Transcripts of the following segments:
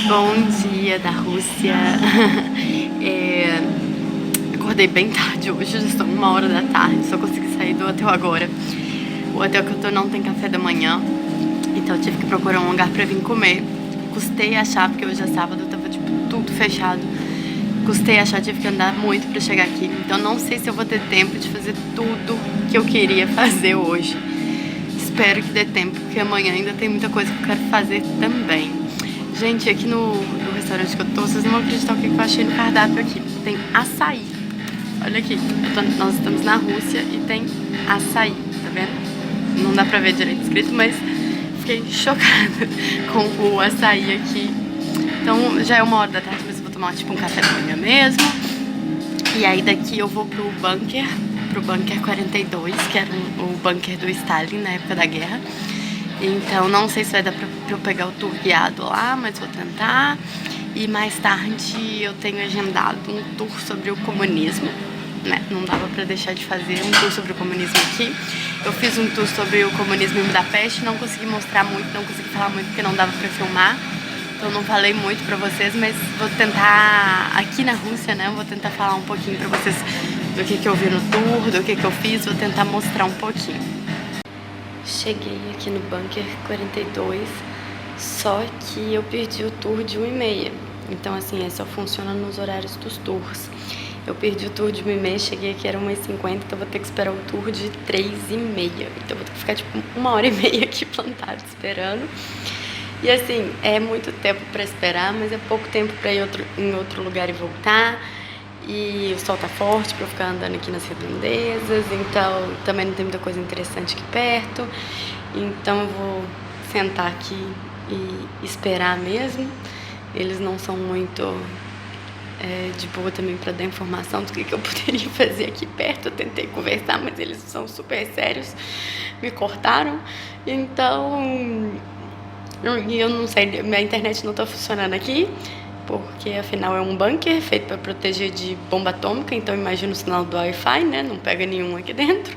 Bom dia da Rússia. Acordei bem tarde hoje, já estou 1h da tarde, só consegui sair do hotel agora. O hotel que eu tô não tem café da manhã, então eu tive que procurar um lugar pra vir comer. Custei achar, porque hoje é sábado, tava tipo tudo fechado. Custei achar, tive que andar muito pra chegar aqui. Então não sei se eu vou ter tempo de fazer tudo que eu queria fazer hoje. Espero que dê tempo, porque amanhã ainda tem muita coisa que eu quero fazer também. Gente, aqui no restaurante que eu tô, vocês não vão acreditar o que eu achei no cardápio aqui. Tem açaí. Olha aqui, nós estamos na Rússia e tem açaí, tá vendo? Não dá pra ver direito escrito, mas fiquei chocada com o açaí aqui. Então já é 1h da tarde, mas eu vou tomar tipo um café da manhã mesmo. E aí daqui eu vou pro bunker 42, que era o bunker do Stalin na época da guerra. Então não sei se vai dar pra eu pegar o tour guiado lá, mas vou tentar. E mais tarde eu tenho agendado um tour sobre o comunismo, né? Não dava pra deixar de fazer um tour sobre o comunismo aqui. Eu fiz um tour sobre o comunismo em Budapeste, não consegui mostrar muito, não consegui falar muito porque não dava pra filmar. Então não falei muito pra vocês, mas vou tentar, aqui na Rússia, né? Vou tentar falar um pouquinho pra vocês do que eu vi no tour, do que eu fiz, vou tentar mostrar um pouquinho. Cheguei aqui no bunker 42, só que eu perdi o tour de 1h30. Então assim, só funciona nos horários dos tours. Eu perdi o tour de 1h30, cheguei aqui, era 1h50, então vou ter que esperar o tour de 3h30. Então vou ter que ficar tipo 1h30 aqui plantado esperando. E assim, é muito tempo pra esperar, mas é pouco tempo pra ir em outro lugar e voltar. E o sol tá forte pra eu ficar andando aqui nas redondezas, então também não tem muita coisa interessante aqui perto. Então eu vou sentar aqui e esperar mesmo. Eles não são muito de boa também pra dar informação do que eu poderia fazer aqui perto. Eu tentei conversar, mas eles são super sérios, me cortaram. Então, eu não sei, minha internet não tá funcionando aqui, porque afinal é um bunker feito para proteger de bomba atômica, então imagina o sinal do Wi-Fi, né? Não pega nenhum aqui dentro.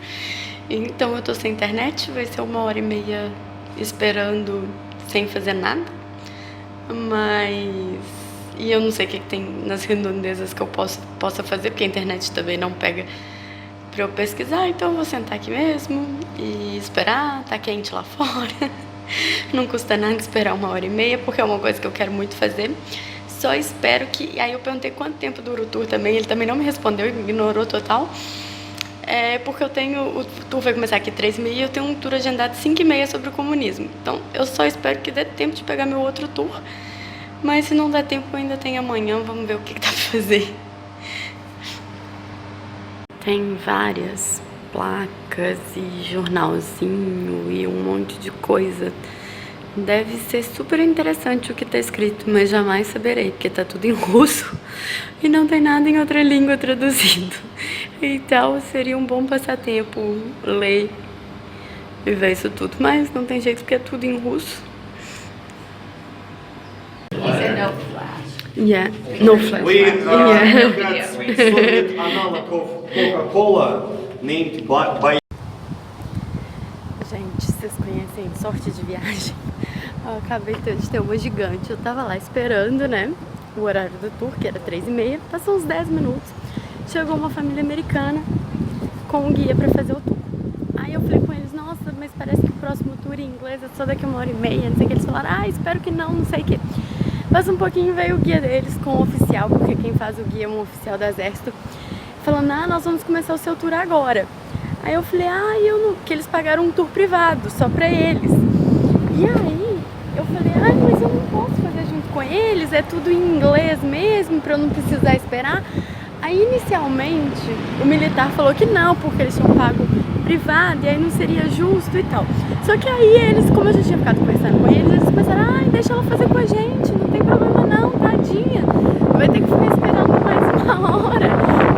Então eu tô sem internet, vai ser 1h30 esperando sem fazer nada. E eu não sei o que tem nas redondezas que eu possa fazer, porque a internet também não pega pra eu pesquisar, então eu vou sentar aqui mesmo e esperar, tá quente lá fora. Não custa nada esperar 1h30, porque é uma coisa que eu quero muito fazer. Só espero que... Aí eu perguntei quanto tempo dura o tour também, ele também não me respondeu, ignorou total. Porque eu tenho... O tour vai começar aqui 3h30 e eu tenho um tour agendado 5h30 sobre o comunismo. Então eu só espero que dê tempo de pegar meu outro tour. Mas se não der tempo, eu ainda tenho amanhã, vamos ver o que dá pra fazer. Tem várias placas e jornalzinho e um monte de coisa. Deve ser super interessante o que tá escrito, mas jamais saberei, porque tá tudo em russo e não tem nada em outra língua traduzido. Então seria um bom passatempo ler e ver isso tudo, mas não tem jeito porque é tudo em russo. Yeah, no flash. Soviet analog of Coca-Cola named by... Gente, vocês conhecem Sorte de Viagem? Eu acabei de ter uma gigante. Eu tava lá esperando, né? O horário do tour, que era 3h30. Passou uns 10 minutos. Chegou uma família americana com um guia pra fazer o tour. Aí eu falei com eles, nossa, mas parece que o próximo tour em inglês é só daqui 1h30. Não sei o que. Eles falaram, espero que não sei o que. Passa um pouquinho, veio o guia deles com o oficial, porque quem faz o guia é um oficial do exército, falando, nós vamos começar o seu tour agora. Aí eu falei, que eles pagaram um tour privado, só pra eles. E aí eu falei, mas eu não posso fazer junto com eles, é tudo em inglês mesmo, pra eu não precisar esperar. Aí inicialmente o militar falou que não, porque eles tinham pago privado e aí não seria justo e tal. Só que aí eles, como eu já tinha ficado conversando com eles começaram, deixa ela fazer com a gente, não tem problema não, tadinha. Vai ter que ficar esperando mais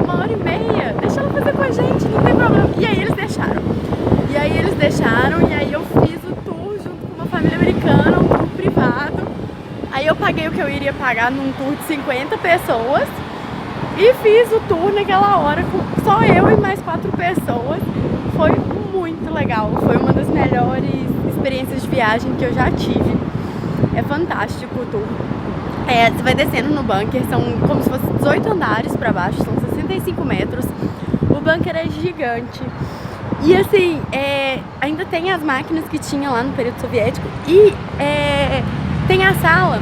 1h30, deixa ela fazer com a gente, não tem problema. E aí eles deixaram, e aí eu fiz o tour junto com uma família americana, um tour privado. Aí eu paguei o que eu iria pagar num tour de 50 pessoas. E fiz o tour naquela hora com só eu e mais 4 pessoas. Foi muito legal, foi uma das melhores experiências de viagem que eu já tive. É fantástico o tour. Você vai descendo no bunker, são como se fosse 18 andares pra baixo, são 65 metros. O bunker é gigante. E assim, ainda tem as máquinas que tinha lá no período soviético. E tem a sala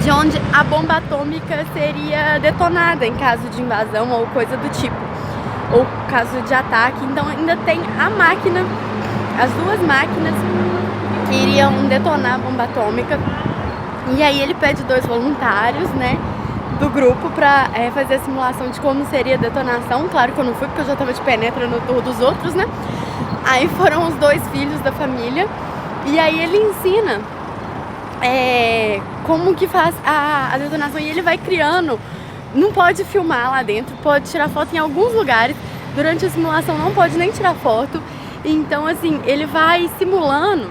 de onde a bomba atômica seria detonada em caso de invasão ou coisa do tipo, ou caso de ataque. Então ainda tem a máquina, as duas máquinas que iriam detonar a bomba atômica. E aí ele pede 2 voluntários, né, do grupo pra fazer a simulação de como seria a detonação. Claro que eu não fui porque eu já tava de penetra no tour dos outros, né. Aí foram os 2 filhos da família. E aí ele ensina como que faz a detonação. E ele vai criando. Não pode filmar lá dentro, pode tirar foto em alguns lugares. Durante a simulação não pode nem tirar foto. Então assim, ele vai simulando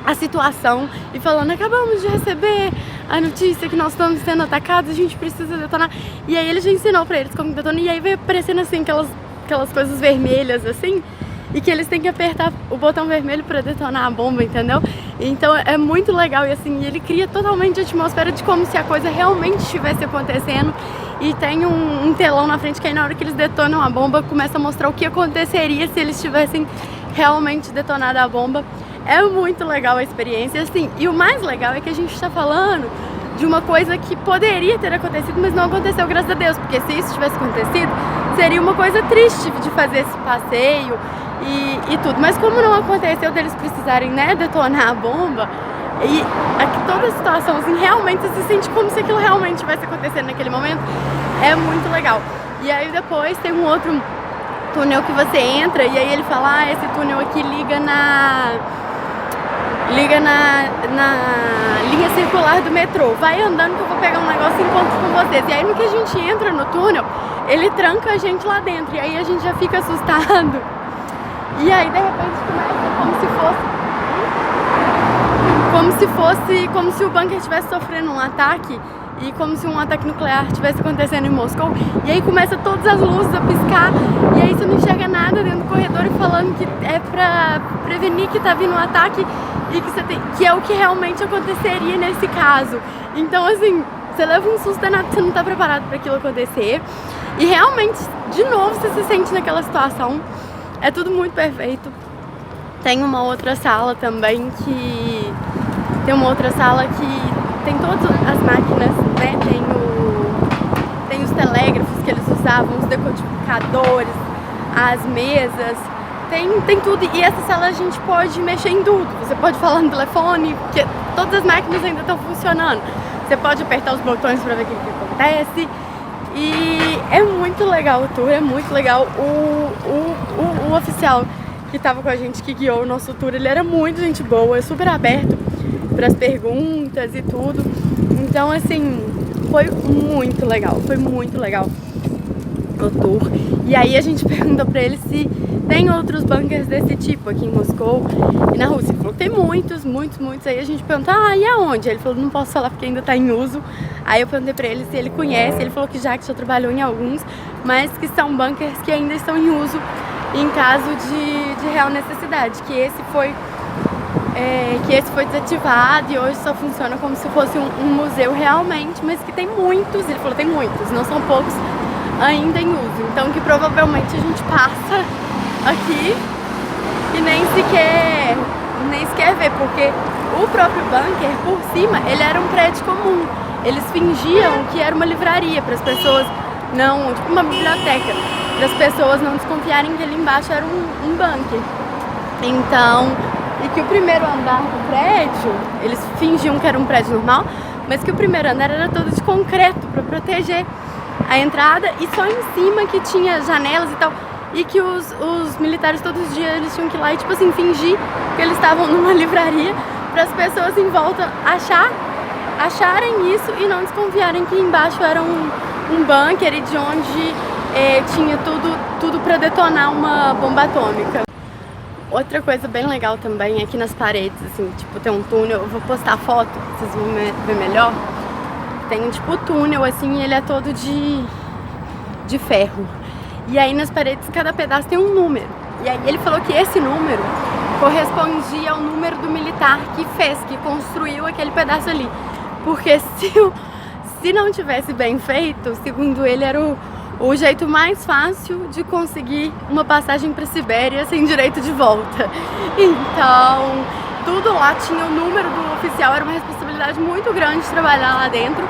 a situação e falando: acabamos de receber a notícia que nós estamos sendo atacados, a gente precisa detonar. E aí ele já ensinou pra eles como detonar. E aí vai aparecendo assim aquelas coisas vermelhas assim, e que eles têm que apertar o botão vermelho pra detonar a bomba, entendeu? Então é muito legal. E assim, ele cria totalmente a atmosfera de como se a coisa realmente estivesse acontecendo. E tem um telão na frente que aí na hora que eles detonam a bomba começa a mostrar o que aconteceria se eles tivessem realmente detonado a bomba. É muito legal a experiência, assim, e o mais legal é que a gente está falando de uma coisa que poderia ter acontecido, mas não aconteceu, graças a Deus, porque se isso tivesse acontecido, seria uma coisa triste de fazer esse passeio e tudo. Mas como não aconteceu deles precisarem, né, detonar a bomba, e aqui toda a situação, assim, realmente você se sente como se aquilo realmente estivesse acontecendo naquele momento, é muito legal. E aí depois tem um outro túnel que você entra, e aí ele fala: esse túnel aqui liga na linha circular do metrô, vai andando que eu vou pegar um negócio e encontro com vocês. E aí no que a gente entra no túnel, ele tranca a gente lá dentro, e aí a gente já fica assustado. E aí de repente começa como se o bunker estivesse sofrendo um ataque, e como se um ataque nuclear estivesse acontecendo em Moscou. E aí começa todas as luzes a piscar, e aí você não enxerga nada dentro do corredor, e falando que é pra prevenir que tá vindo um ataque, e que é o que realmente aconteceria nesse caso. Então assim, você leva um susto danado, você não tá preparado para aquilo acontecer. E realmente, de novo, você se sente naquela situação. É tudo muito perfeito. Tem uma outra sala também que... tem todas as máquinas, né? Tem os telégrafos que eles usavam, os decodificadores, as mesas, tem tudo. E essa sala a gente pode mexer em tudo. Você pode falar no telefone, porque todas as máquinas ainda estão funcionando. Você pode apertar os botões para ver o que acontece. E é muito legal o tour, é muito legal. O oficial que estava com a gente, que guiou o nosso tour, ele era muito gente boa, super aberto para as perguntas e tudo. Então assim, foi muito legal o tour. E aí a gente perguntou pra ele se tem outros bunkers desse tipo aqui em Moscou e na Rússia. Ele falou que tem muitos. Aí a gente perguntou: e aonde? Ele falou: não posso falar porque ainda tá em uso. Aí eu perguntei pra ele se ele conhece. Ele falou que já trabalhou em alguns, mas que são bunkers que ainda estão em uso em caso de real necessidade, que esse foi desativado e hoje só funciona como se fosse um museu realmente, mas que tem muitos, ele falou, tem muitos, não são poucos ainda em uso. Então que provavelmente a gente passa aqui e nem sequer vê, porque o próprio bunker, por cima, ele era um prédio comum. Eles fingiam que era uma livraria para as pessoas não, tipo uma biblioteca, para as pessoas não desconfiarem que ali embaixo era um bunker. Então, e que o primeiro andar do prédio, eles fingiam que era um prédio normal, mas que o primeiro andar era todo de concreto para proteger a entrada, e só em cima que tinha janelas e tal, e que os militares todos os dias eles tinham que ir lá e tipo assim, fingir que eles estavam numa livraria para as pessoas em volta acharem isso e não desconfiarem que embaixo era um bunker e de onde tinha tudo para detonar uma bomba atômica. Outra coisa bem legal também, aqui nas paredes, assim, tipo, tem um túnel, eu vou postar foto, vocês vão ver melhor. Tem tipo um túnel, assim, e ele é todo de ferro. E aí nas paredes, cada pedaço tem um número. E aí ele falou que esse número correspondia ao número do militar que construiu aquele pedaço ali. porque se não tivesse bem feito, segundo ele, era o jeito mais fácil de conseguir uma passagem para Sibéria sem direito de volta. Então, tudo lá tinha o número do oficial, era uma responsabilidade muito grande de trabalhar lá dentro.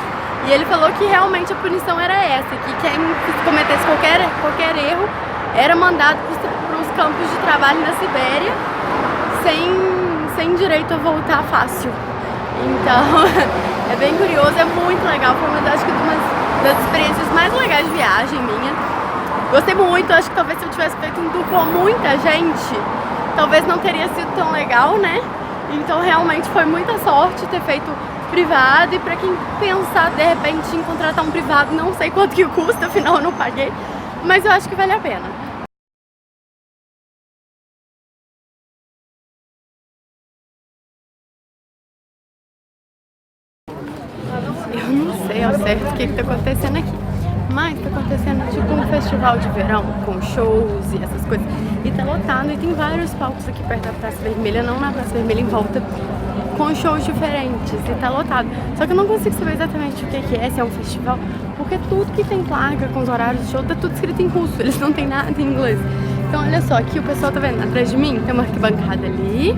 E ele falou que realmente a punição era essa, que quem cometesse qualquer erro era mandado para os campos de trabalho na Sibéria sem direito a voltar fácil. Então, é bem curioso, é muito legal, foi uma das experiências mais legais de viagem minha. Gostei muito, acho que talvez se eu tivesse feito um tour com muita gente, talvez não teria sido tão legal, né? Então realmente foi muita sorte ter feito privado, e pra quem pensar de repente em contratar um privado, não sei quanto que custa, afinal eu não paguei, mas eu acho que vale a pena. Eu não sei ao certo o que tá acontecendo aqui, mas tá acontecendo tipo um festival de verão com shows e essas coisas, e tá lotado, e tem vários palcos aqui perto da Praça Vermelha, não na Praça Vermelha, em volta, com shows diferentes, e tá lotado. Só que eu não consigo saber exatamente o que é, se é um festival, porque tudo que tem placa com os horários de show tá tudo escrito em russo, eles não tem nada em inglês. Então olha só, aqui o pessoal tá vendo, atrás de mim tem uma arquibancada ali,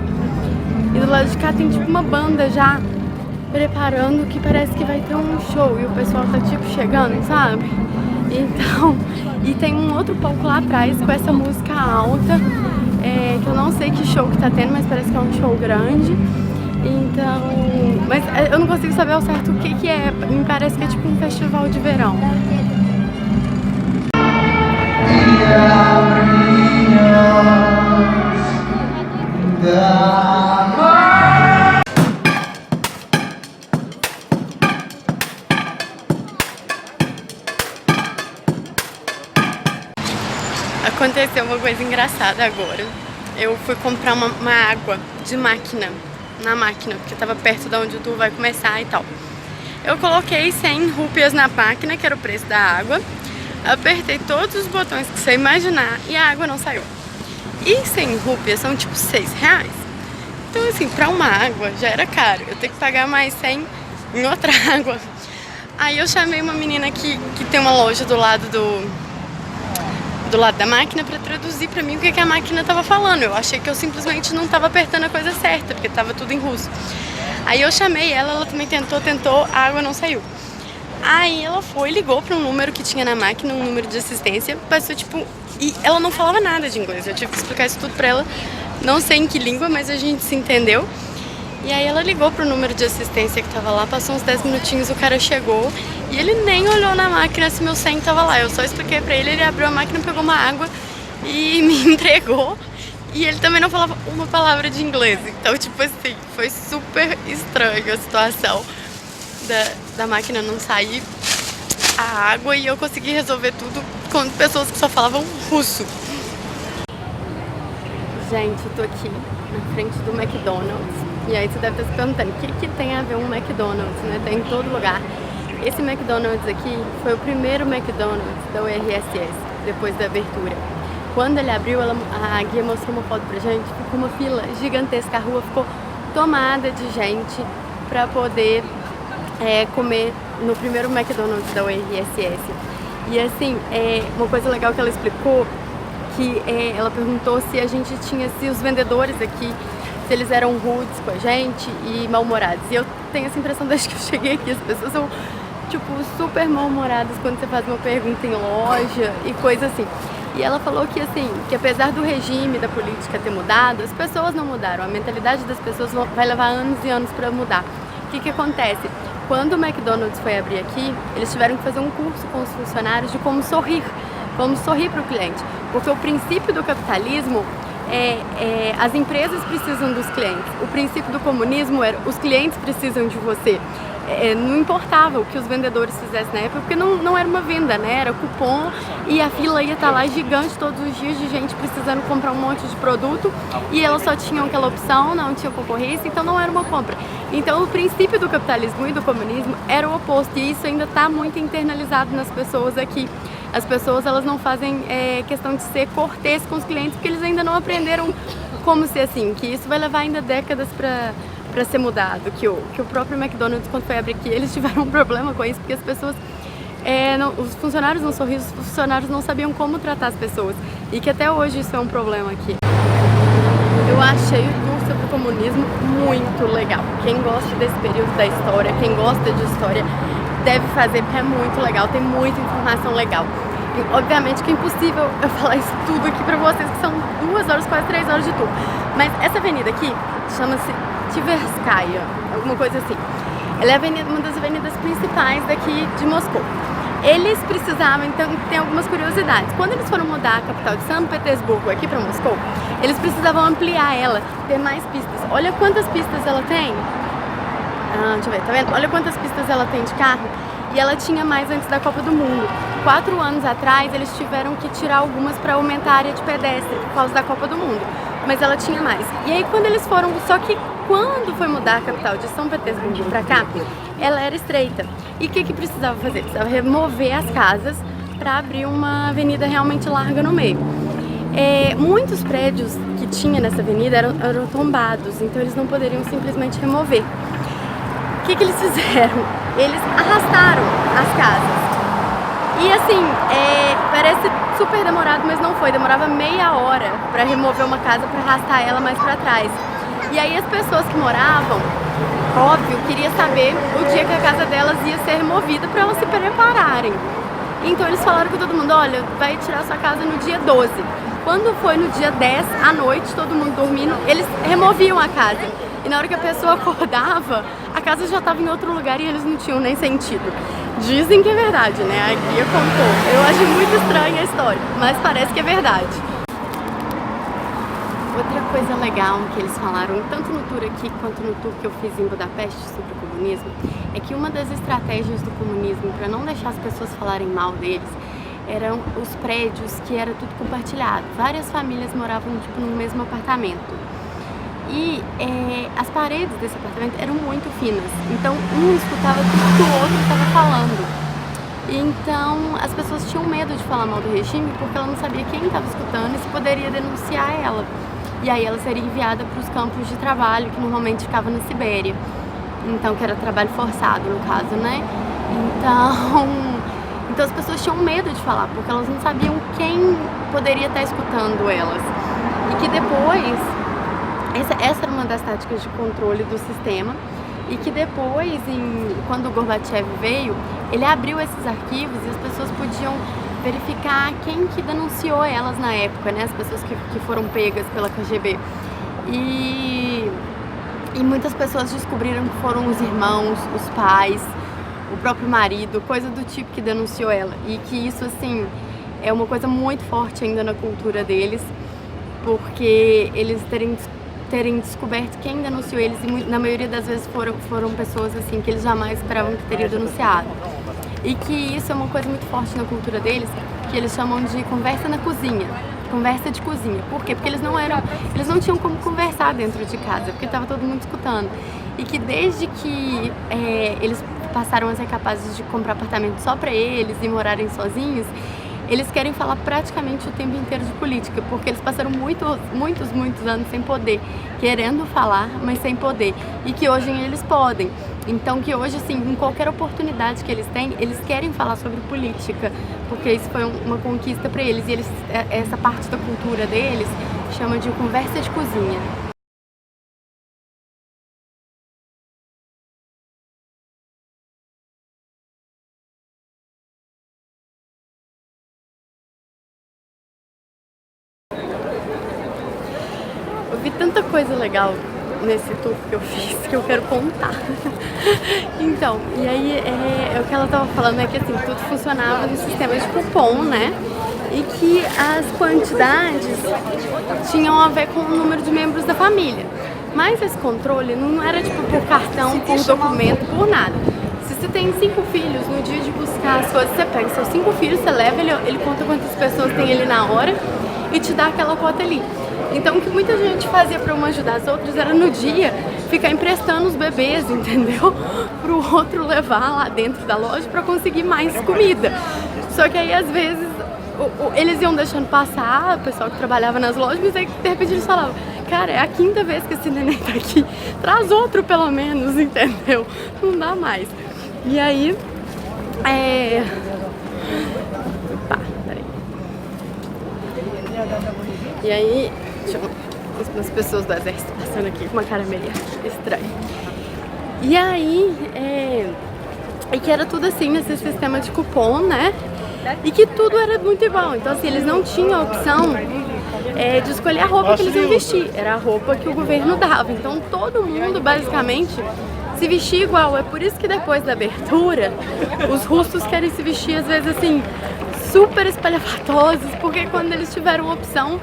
e do lado de cá tem tipo uma banda já preparando, que parece que vai ter um show, e o pessoal tá tipo chegando, sabe? Então, e tem um outro palco lá atrás com essa música alta, que eu não sei que show que tá tendo, mas parece que é um show grande. Então, mas eu não consigo saber ao certo o que é, me parece que é tipo um festival de verão. Aconteceu uma coisa engraçada agora. Eu fui comprar uma água de máquina, na máquina, porque tava perto de onde o tour vai começar e tal. Eu coloquei 100 rúpias na máquina, que era o preço da água, apertei todos os botões que você imaginar e a água não saiu. E 100 rúpias são tipo 6 reais. Então assim, pra uma água já era caro, eu tenho que pagar mais 100 em outra água. Aí eu chamei uma menina que tem uma loja do lado da máquina pra traduzir pra mim o que a máquina tava falando. Eu achei que eu simplesmente não tava apertando a coisa certa, porque tava tudo em russo. Aí eu chamei ela também tentou, a água não saiu. Aí ela ligou pra um número que tinha na máquina, um número de assistência, passou tipo... E ela não falava nada de inglês, eu tive que explicar isso tudo pra ela, não sei em que língua, mas a gente se entendeu. E aí ela ligou pro número de assistência que tava lá, passou uns 10 minutinhos, o cara chegou e ele nem olhou na máquina se meu 100 tava lá. Eu só expliquei pra ele abriu a máquina, pegou uma água e me entregou. E ele também não falava uma palavra de inglês. Então, tipo assim, foi super estranho a situação da máquina não sair a água, e eu consegui resolver tudo com pessoas que só falavam russo. Gente, eu tô aqui na frente do McDonald's. E aí você deve estar se perguntando, o que tem a ver um McDonald's, né? Tem em todo lugar. Esse McDonald's aqui foi o primeiro McDonald's da URSS, depois da abertura. Quando ele abriu, a guia mostrou uma foto pra gente, ficou uma fila gigantesca, a rua ficou tomada de gente pra poder comer no primeiro McDonald's da URSS. E assim, uma coisa legal que ela explicou, que ela perguntou se os vendedores aqui, se eles eram rudes com a gente e mal-humorados. E eu tenho essa impressão desde que eu cheguei aqui, as pessoas são tipo super mal-humoradas quando você faz uma pergunta em loja e coisa assim. E ela falou que assim, que apesar do regime, da política ter mudado, as pessoas não mudaram, a mentalidade das pessoas vai levar anos e anos para mudar. O que acontece? Quando o McDonald's foi abrir aqui, eles tiveram que fazer um curso com os funcionários de como sorrir para o cliente, porque o princípio do capitalismo as empresas precisam dos clientes. O princípio do comunismo era os clientes precisam de você. Não importava o que os vendedores fizessem na época, porque não era uma venda, né? Era cupom e a fila ia estar lá gigante todos os dias de gente precisando comprar um monte de produto e elas só tinham aquela opção, não tinha concorrência, então não era uma compra. Então o princípio do capitalismo e do comunismo era o oposto, e isso ainda está muito internalizado nas pessoas aqui. As pessoas, elas não fazem questão de ser cortês com os clientes, porque eles ainda não aprenderam como ser assim, que isso vai levar ainda décadas para ser mudado, que o próprio McDonald's, quando foi abrir aqui, eles tiveram um problema com isso, porque as pessoas, os funcionários não sorriam, os funcionários não sabiam como tratar as pessoas, e que até hoje isso é um problema aqui. Eu achei o tour sobre o comunismo muito legal. Quem gosta desse período da história, quem gosta de história, deve fazer, porque é muito legal, tem muita informação legal. E, obviamente que é impossível eu falar isso tudo aqui pra vocês, que são 2 horas, quase 3 horas de tour. Mas essa avenida aqui chama-se Tverskaya, alguma coisa assim. Ela é uma das avenidas principais daqui de Moscou. Eles precisavam, então, tem algumas curiosidades. Quando eles foram mudar a capital de São Petersburgo aqui para Moscou, eles precisavam ampliar ela, ter mais pistas. Olha quantas pistas ela tem. Deixa eu ver, tá vendo? Olha quantas pistas ela tem de carro. E ela tinha mais antes da Copa do Mundo. 4 anos atrás, eles tiveram que tirar algumas para aumentar a área de pedestre por causa da Copa do Mundo. Mas ela tinha mais. E aí quando eles foram, só que quando foi mudar a capital de São Petersburgo pra cá, ela era estreita. E o que precisava fazer? Precisava remover as casas para abrir uma avenida realmente larga no meio. Muitos prédios que tinha nessa avenida eram tombados, então eles não poderiam simplesmente remover. O que eles fizeram? Eles arrastaram as casas. E assim, parece super demorado, mas não foi. Demorava meia hora para remover uma casa, para arrastar ela mais para trás. E aí as pessoas que moravam, óbvio, queria saber o dia que a casa delas ia ser removida para elas se prepararem. Então eles falaram com todo mundo, olha, vai tirar sua casa no dia 12. Quando foi no dia 10 à noite, todo mundo dormindo, eles removiam a casa. E na hora que a pessoa acordava, a casa já estava em outro lugar e eles não tinham nem sentido. Dizem que é verdade, né? A guia contou. Eu achei muito estranha a história, mas parece que é verdade. Outra coisa legal que eles falaram, tanto no tour aqui quanto no tour que eu fiz em Budapeste sobre o comunismo, é que uma das estratégias do comunismo para não deixar as pessoas falarem mal deles eram os prédios que era tudo compartilhado. Várias famílias moravam tipo no mesmo apartamento. E as paredes desse apartamento eram muito finas, então um escutava tudo que o outro estava falando. Então as pessoas tinham medo de falar mal do regime porque ela não sabia quem estava escutando e se poderia denunciar ela. E aí ela seria enviada para os campos de trabalho, que normalmente ficava na Sibéria. Então, que era trabalho forçado no caso, né? Então as pessoas tinham medo de falar, porque elas não sabiam quem poderia estar escutando elas. E que depois, essa era uma das táticas de controle do sistema, e que depois, quando o Gorbachev veio, ele abriu esses arquivos e as pessoas podiam verificar quem que denunciou elas na época, né? As pessoas que foram pegas pela KGB. E muitas pessoas descobriram que foram os irmãos, os pais, o próprio marido, coisa do tipo que denunciou ela. E que isso, assim, é uma coisa muito forte ainda na cultura deles, porque eles terem descoberto quem denunciou eles, e na maioria das vezes foram pessoas assim que eles jamais esperavam que teriam denunciado. E que isso é uma coisa muito forte na cultura deles, que eles chamam de conversa na cozinha, conversa de cozinha. Por quê? Porque eles não tinham como conversar dentro de casa, porque estava todo mundo escutando. E que desde que eles passaram a ser capazes de comprar apartamento só para eles e morarem sozinhos, eles querem falar praticamente o tempo inteiro de política, porque eles passaram muitos anos sem poder, querendo falar, mas sem poder, e que hoje eles podem. Então que hoje, assim, em qualquer oportunidade que eles têm, eles querem falar sobre política, porque isso foi uma conquista para eles, e essa parte da cultura deles chama de conversa de cozinha. Eu vi tanta coisa legal nesse tour que eu fiz que eu quero contar. Então, e aí o que ela tava falando é que assim, tudo funcionava no sistema de cupom, né? E que as quantidades tinham a ver com o número de membros da família. Mas esse controle não era tipo por cartão, por documento, por nada. Se você tem 5 filhos, no dia de buscar as coisas, você pega seus 5 filhos, você leva, ele conta quantas pessoas tem ali na hora e te dá aquela cota ali. Então o que muita gente fazia para uma ajudar as outras era no dia ficar emprestando os bebês, entendeu? Pro outro levar lá dentro da loja para conseguir mais comida. Só que aí às vezes eles iam deixando passar o pessoal que trabalhava nas lojas, mas aí de repente eles falavam: cara, é a 5ª vez que esse neném tá aqui. Traz outro pelo menos, entendeu? Não dá mais. E aí, peraí. E aí, deixa eu... As pessoas do exército passando aqui com uma cara meio estranha. E aí, e que era tudo assim, nesse sistema de cupom, né? E que tudo era muito igual. Então assim, eles não tinham a opção de escolher a roupa que eles iam vestir. Era a roupa que o governo dava. Então todo mundo, basicamente, se vestia igual. É por isso que depois da abertura, os russos querem se vestir, às vezes, assim, super espalhafatosos. Porque quando eles tiveram a opção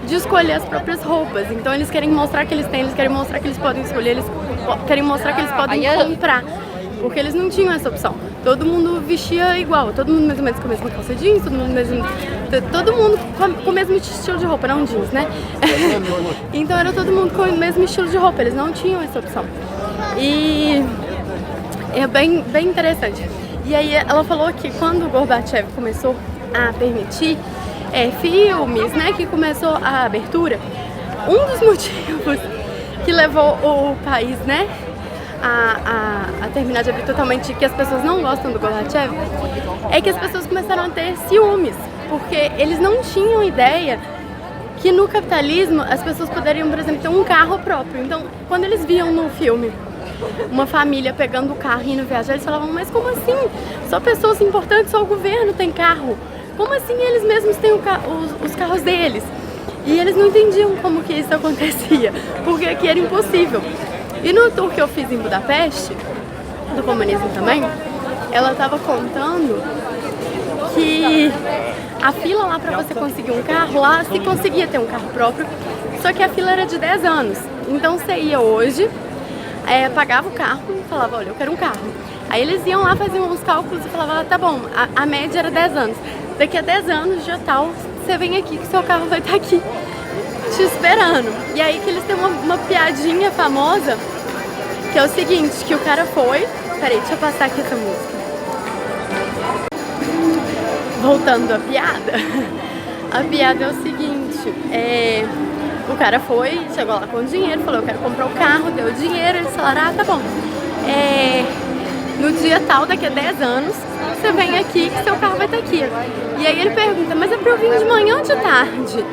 de escolher as próprias roupas. Então eles querem mostrar que eles têm, eles querem mostrar que eles podem escolher, eles querem mostrar que eles podem comprar. Porque eles não tinham essa opção. Todo mundo vestia igual, todo mundo mais ou menos com a mesma calça jeans, todo mundo com o mesmo estilo de roupa, não jeans, né? Então era todo mundo com o mesmo estilo de roupa, eles não tinham essa opção. E é bem interessante. E aí ela falou que quando o Gorbachev começou a permitir filmes, né, que começou a abertura, um dos motivos que levou o país, né, a terminar de abrir totalmente, que as pessoas não gostam do Gorbachev, é que as pessoas começaram a ter ciúmes, porque eles não tinham ideia que no capitalismo as pessoas poderiam, por exemplo, ter um carro próprio. Então, quando eles viam no filme uma família pegando o carro e indo viajar, eles falavam, mas como assim? Só pessoas importantes, só o governo tem carro. Como assim eles mesmos têm os carros deles? E eles não entendiam como que isso acontecia, porque aqui era impossível. E no tour que eu fiz em Budapeste, do comunismo também, ela estava contando que a fila lá para você conseguir um carro, lá se conseguia ter um carro próprio, só que a fila era de 10 anos. Então você ia hoje, pagava o carro e falava, olha, eu quero um carro. Aí eles iam lá, faziam uns cálculos e falavam, tá bom, a média era 10 anos. Daqui a 10 anos, já tal, você vem aqui que seu carro vai estar aqui te esperando. E aí que eles têm uma piadinha famosa, que é o seguinte, que o cara foi... Peraí, deixa eu passar aqui essa música. Voltando à piada, a piada é o seguinte, o cara foi, chegou lá com o dinheiro, falou, eu quero comprar o carro, deu o dinheiro, eles falaram, tá bom. No dia tal, daqui a 10 anos, você vem aqui que seu carro vai estar aqui. E aí ele pergunta, mas é pra eu vir de manhã ou de tarde?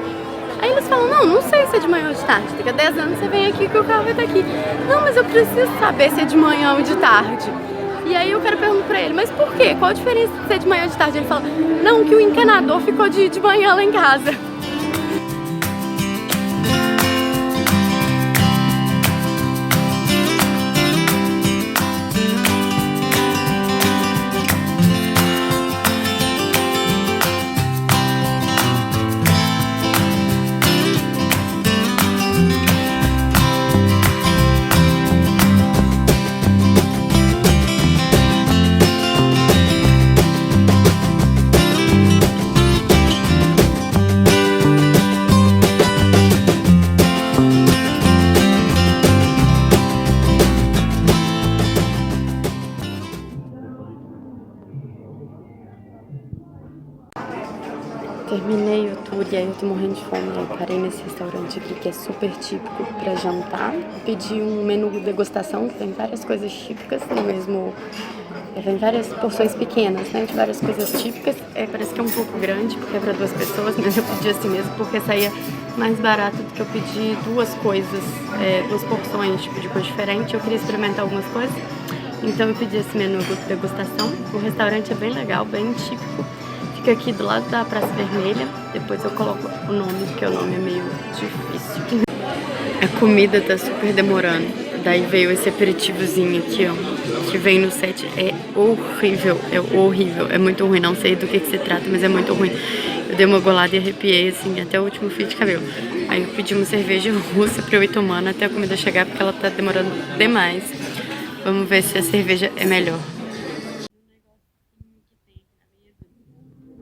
Aí eles falam, não sei se é de manhã ou de tarde. Daqui a 10 anos você vem aqui que o carro vai estar aqui. Não, mas eu preciso saber se é de manhã ou de tarde. E aí o cara pergunta pra ele, mas por quê? Qual a diferença de ser de manhã ou de tarde? Ele fala, não, que o encanador ficou de manhã lá em casa. Terminei o tour e aí eu tô morrendo de fome. Aí parei nesse restaurante aqui que é super típico pra jantar. Pedi um menu de degustação que tem várias coisas típicas no mesmo... Vem várias porções pequenas, né, de várias coisas típicas. Parece que é um pouco grande porque é pra 2 pessoas, mas eu pedi assim mesmo porque saía mais barato do que eu pedi 2 coisas, 2 porções tipo, de coisa diferente. Eu queria experimentar algumas coisas, então eu pedi esse menu de degustação. O restaurante é bem legal, bem típico. Fica aqui do lado da Praça Vermelha. Depois eu coloco o nome, porque o nome é meio difícil. A comida tá super demorando. Daí veio esse aperitivozinho aqui, ó, que vem no set. É horrível, é muito ruim. Não sei do que se trata, mas é muito ruim. Eu dei uma golada e arrepiei, assim, até o último fio de cabelo. Aí eu pedi uma cerveja russa pra eu ir tomando até a comida chegar, porque ela tá demorando demais. Vamos ver se a cerveja é melhor.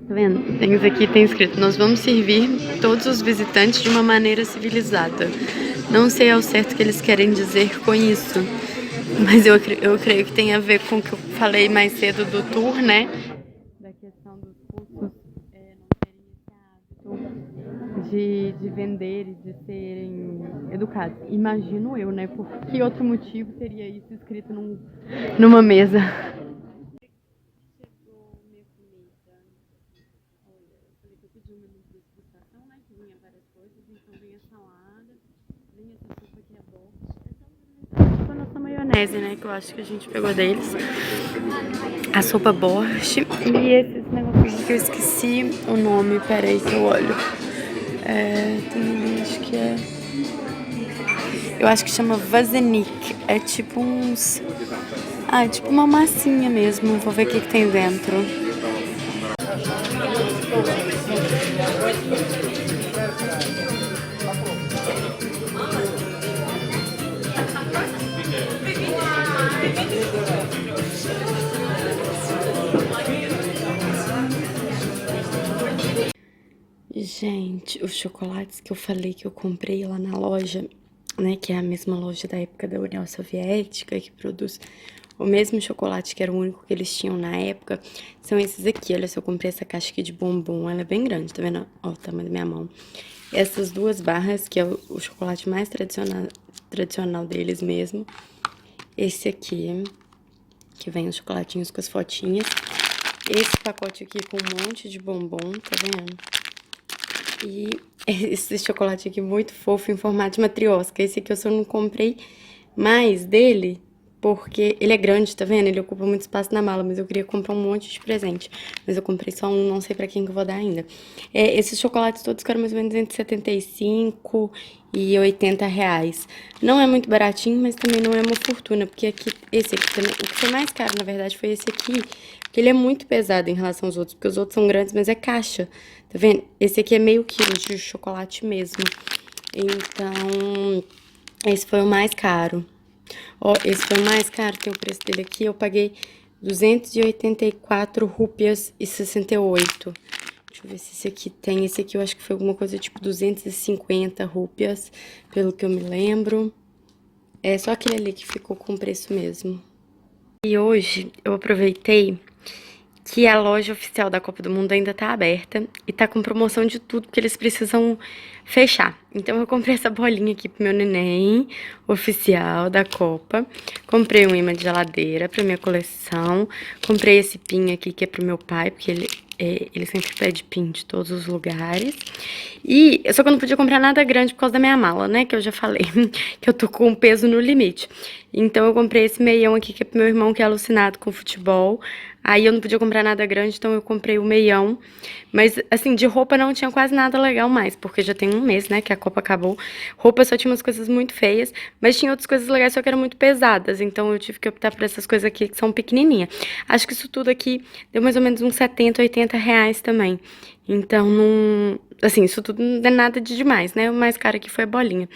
Tá vendo? Tem isso aqui, tem escrito, nós vamos servir todos os visitantes de uma maneira civilizada. Não sei ao certo o que eles querem dizer com isso, mas eu creio que tem a ver com o que eu falei mais cedo do tour, né? Da questão dos russos não terem esse hábito de vender e de serem educados. Imagino eu, né? Por que outro motivo teria isso escrito numa mesa? Chegou minha comida. Olha, eu falei que eu pedi uma degustação, né? Que vinha várias coisas. Então vem a salada, vem essa sopa que é boa. Essa nossa maionese, né? Que eu acho que a gente pegou deles. A sopa Borscht e esses negocinhos que eu esqueci o nome. Peraí que eu olho. Acho que é. Eu acho que chama Vazenik. É tipo uns. Ah, é tipo uma massinha mesmo. Vou ver o que tem dentro. Gente, os chocolates que eu falei que eu comprei lá na loja, né, que é a mesma loja da época da União Soviética, que produz o mesmo chocolate que era o único que eles tinham na época, são esses aqui. Olha, se eu comprei essa caixa aqui de bombom, ela é bem grande, tá vendo? Ó, o tamanho da minha mão. Essas duas barras, que é o chocolate mais tradicional deles mesmo. Esse aqui, que vem os chocolatinhos com as fotinhas. Esse pacote aqui com um monte de bombom, tá vendo? E esse chocolate aqui muito fofo em formato de matriosca. Esse aqui eu só não comprei mais dele, porque ele é grande, tá vendo? Ele ocupa muito espaço na mala, mas eu queria comprar um monte de presente. Mas eu comprei só um, não sei pra quem que eu vou dar ainda. Esses chocolates todos ficaram mais ou menos entre 75 e 80 reais. Não é muito baratinho, mas também não é uma fortuna, porque aqui, esse aqui também, o que foi mais caro, na verdade, foi esse aqui, porque ele é muito pesado em relação aos outros, porque os outros são grandes, mas é caixa, tá vendo? Esse aqui é meio quilo de chocolate mesmo. Então, esse foi o mais caro. Ó, esse foi o mais caro, tem o preço dele aqui, eu paguei 284 rúpias e 68. Deixa eu ver se esse aqui tem. Esse aqui eu acho que foi alguma coisa tipo 250 rúpias, pelo que eu me lembro. É só aquele ali que ficou com o preço mesmo. E hoje eu aproveitei que a loja oficial da Copa do Mundo ainda tá aberta e tá com promoção de tudo, porque eles precisam fechar. Então eu comprei essa bolinha aqui pro meu neném, oficial da Copa. Comprei um imã de geladeira pra minha coleção. Comprei esse pin aqui que é pro meu pai, porque ele sempre pede pin de todos os lugares. E só que eu não podia comprar nada grande por causa da minha mala, né? Que eu já falei, que eu tô com o peso no limite. Então eu comprei esse meião aqui que é pro meu irmão, que é alucinado com futebol. Aí eu não podia comprar nada grande, então eu comprei o meião. Mas, assim, de roupa não tinha quase nada legal mais, porque já tem um mês, né, que a Copa acabou. Roupa só tinha umas coisas muito feias, mas tinha outras coisas legais, só que eram muito pesadas. Então eu tive que optar por essas coisas aqui, que são pequenininhas. Acho que isso tudo aqui deu mais ou menos uns 70, 80 reais também. Então, não... Assim, isso tudo não é nada de demais, né? O mais caro aqui foi a bolinha.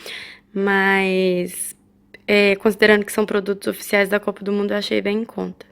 Mas, considerando que são produtos oficiais da Copa do Mundo, eu achei bem em conta.